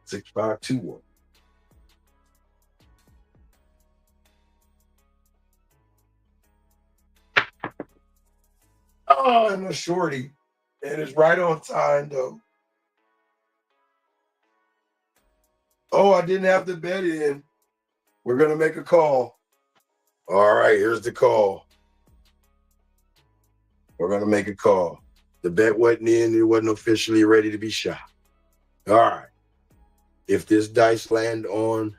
[SPEAKER 1] 6521. Oh, and a shorty. And it's right on time though. Oh, I didn't have the bet in. We're gonna make a call. All right, here's the call. We're gonna make a call. The bet wasn't in, it wasn't officially ready to be shot. All right. If this dice land on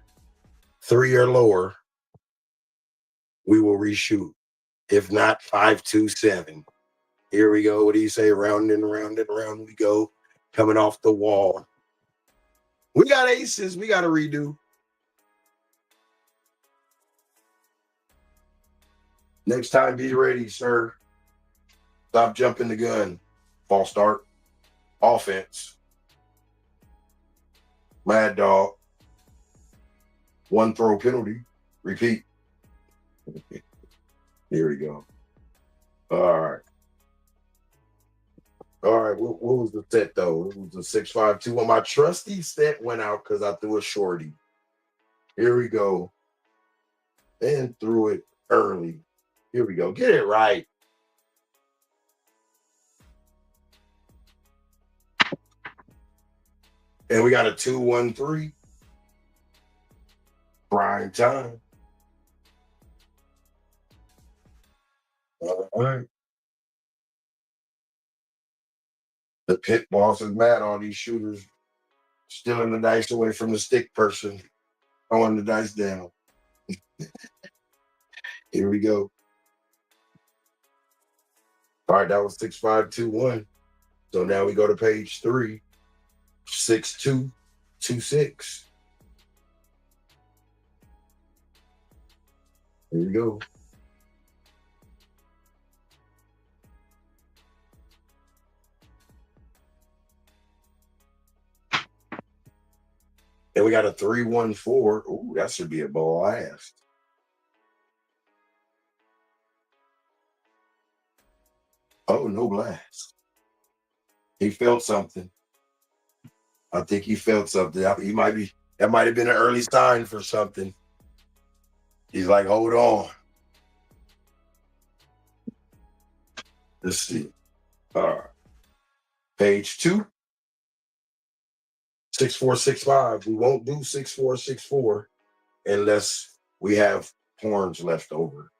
[SPEAKER 1] 3 or lower, we will reshoot. If not, 527. Here we go. What do you say? Round and round and round we go. Coming off the wall. We got aces. We got to redo. Next time, be ready, sir. Stop jumping the gun. False start. Offense. Mad Dog. 1 throw penalty. Repeat. Here we go. All right. All right. What was the set, though? It was a 6-5-2. Well, my trusty set went out because I threw a shorty. Here we go. And threw it early. Here we go. Get it right. And we got a 2-1-3. Prime time. All right. The pit boss is mad. All these shooters stealing the dice away from the stick person. Throwing the dice down. Here we go. All right, that was 6-5-2-1. So now we go to page 3. 6-2-2-6. Here we go. And we got a 3-1-4. Ooh, that should be a blast. Oh, no blast. He felt something. I think he felt something. He might be, that might have been an early sign for something. He's like, hold on. Let's see. Page 2, 6465. We won't do 6464 unless we have horns left over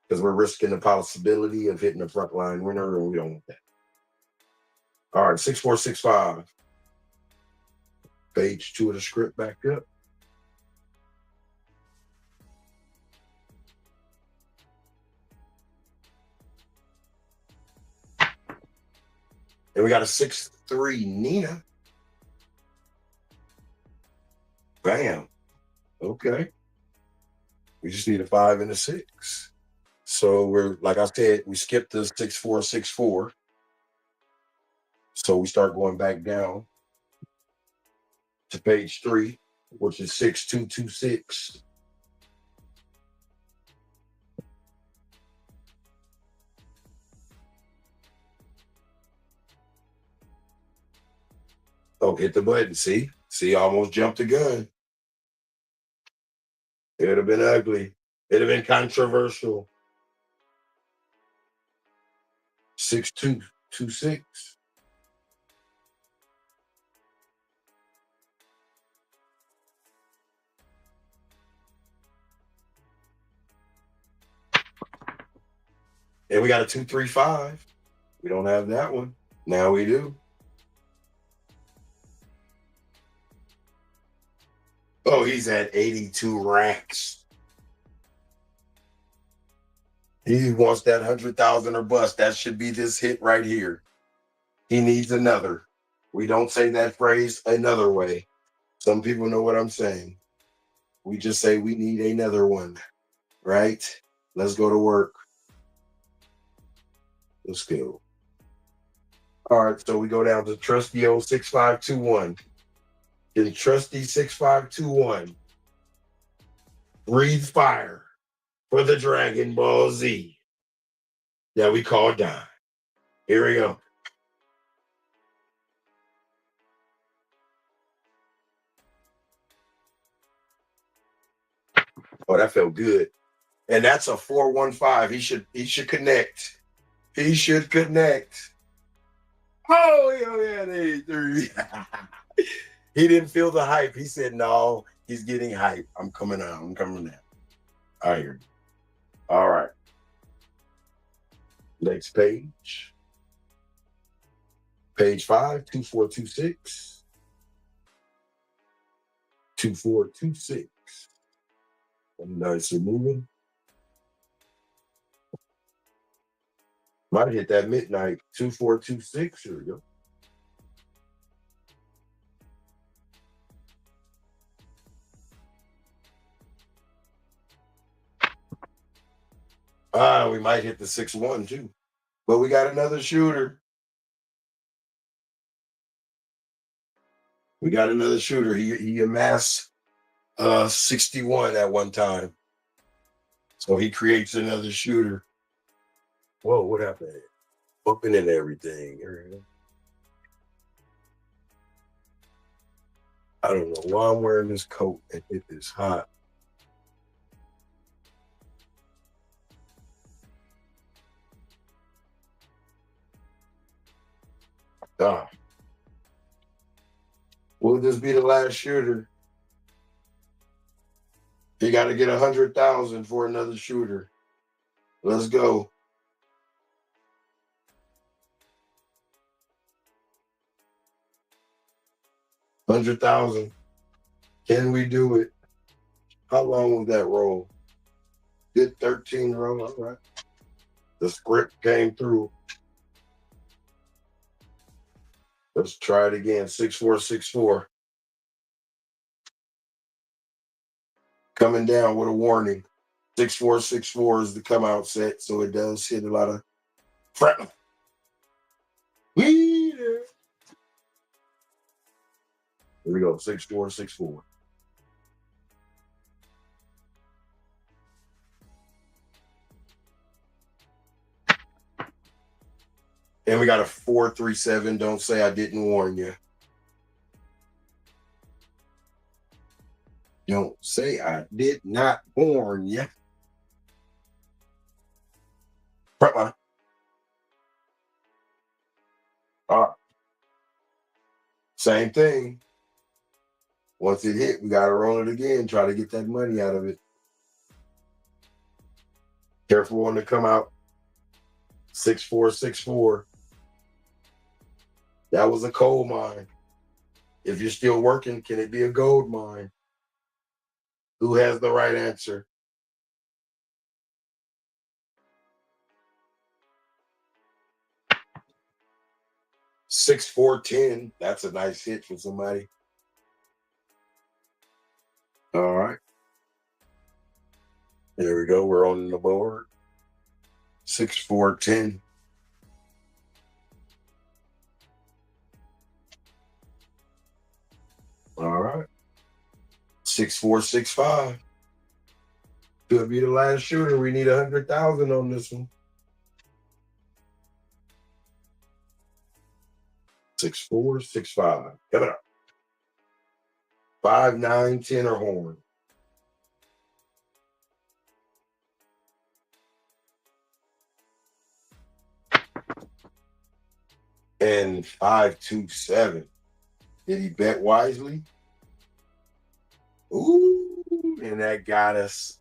[SPEAKER 1] because we're risking the possibility of hitting a front line winner, and we don't want that. All right, 6465. Page 2 of the script back up. And we got a 6-3 Nina. Bam. Okay. We just need a 5 and a 6. So we're, like I said, we skipped the 6464. So we start going back down to page 3, which is 6226. Oh, hit the button. See, almost jumped the gun. It'd have been ugly. It'd have been controversial. 6226. And we got a 235. We don't have that one. Now we do. Oh, he's at 82 racks. He wants that 100,000 or bust. That should be this hit right here. He needs another. We don't say that phrase another way. Some people know what I'm saying. We just say we need another one, right? Let's go to work. Let's go. All right, so we go down to trusty old 6521. Can trusty 6521 breathe fire for the Dragon Ball Z that we call Don? Here we go. Oh, that felt good. And that's a 415. He should connect. He should connect. Oh yeah, they three. He didn't feel the hype. He said, no, he's getting hype. I'm coming out. I'm coming out. I hear you. All right. Next page. Page 5, 2426. 2426. Nice and moving. Might hit that midnight. 2426. Here we go. We might hit the 6-1 too. But we got another shooter. We got another shooter. He amassed 61 at one time. So he creates another shooter. Whoa, what happened? Bumping into everything. I don't know why I'm wearing this coat and it is hot. Ah. Will this be the last shooter? You got to get 100,000 for another shooter. Let's go. $100,000. Can we do it? How long was that roll? Good 13 roll. All right. The script came through. Let's try it again. 6464. Coming down with a warning. 6464 is the come out set, so it does hit a lot of front. Here we go. 6464. And we got a 437. Don't say I didn't warn you. Don't say I did not warn ya. Front line. All right. Same thing. Once it hit, we got to roll it again. Try to get that money out of it. Careful when to come out. 6464. That was a coal mine. If you're still working, can it be a gold mine? Who has the right answer? Six, 4, 10. That's a nice hit for somebody. All right. There we go. We're on the board. 6, 4, 10. All right. 6, 4, 6, 5. Could be the last shooter. We need 100,000 on this one. 6, 4, 6, 5. Coming up. 5, 9, 10 or horn. And 5, 2, 7. Did he bet wisely? Ooh, and that got us.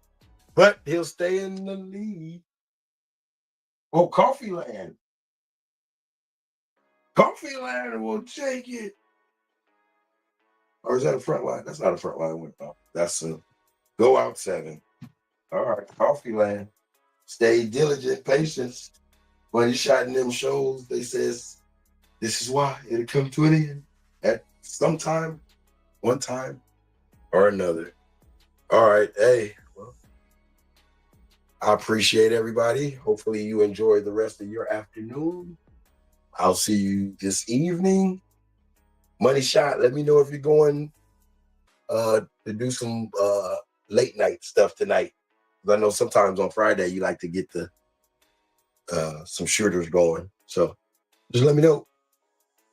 [SPEAKER 1] But he'll stay in the lead. Oh, Coffee Land. Coffee Land will take it. Or is that a front line? That's not a front line window. That's a go out 7. All right, Coffee Land. Stay diligent, patience. When you shot in them shows, they says, this is why it'll come to an end at some time, one time or another. All right, hey, well, I appreciate everybody. Hopefully you enjoy the rest of your afternoon. I'll see you this evening. Money Shot, let me know if you're going to do some late night stuff tonight. I know sometimes on Friday you like to get the some shooters going. So just let me know.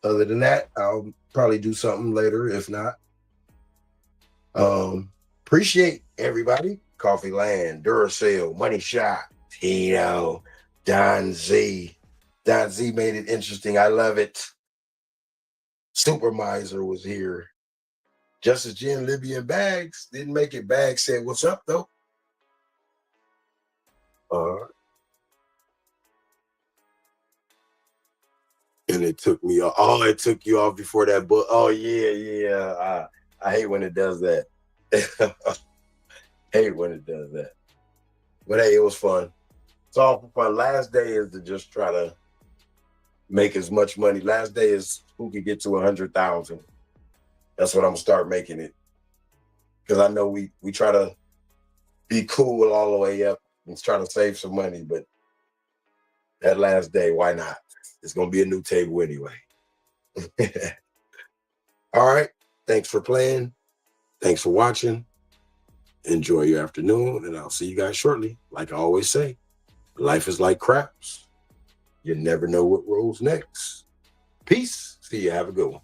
[SPEAKER 1] Other than that, I'll probably do something later, if not. Appreciate everybody. Coffee Land, Duracell, Money Shot, Tito, Don Z. Don Z made it interesting. I love it. Super Miser was here. Justice Jen, Libby, and Bags didn't make it. Bags said, what's up, though? And it took me off. Oh, it took you off before that book. Oh, yeah. I hate when it does that. Hate when it does that. But hey, it was fun. It's all for fun. Last day is to just try to make as much money. Last day is who can get to 100,000. That's what I'm gonna start making it. Because I know we try to be cool all the way up and try to save some money, but that last day, why not? It's gonna be a new table anyway. All right. Thanks for playing. Thanks for watching. Enjoy your afternoon, and I'll see you guys shortly. Like I always say, life is like craps. You never know what rolls next. Peace. See you. Have a good one.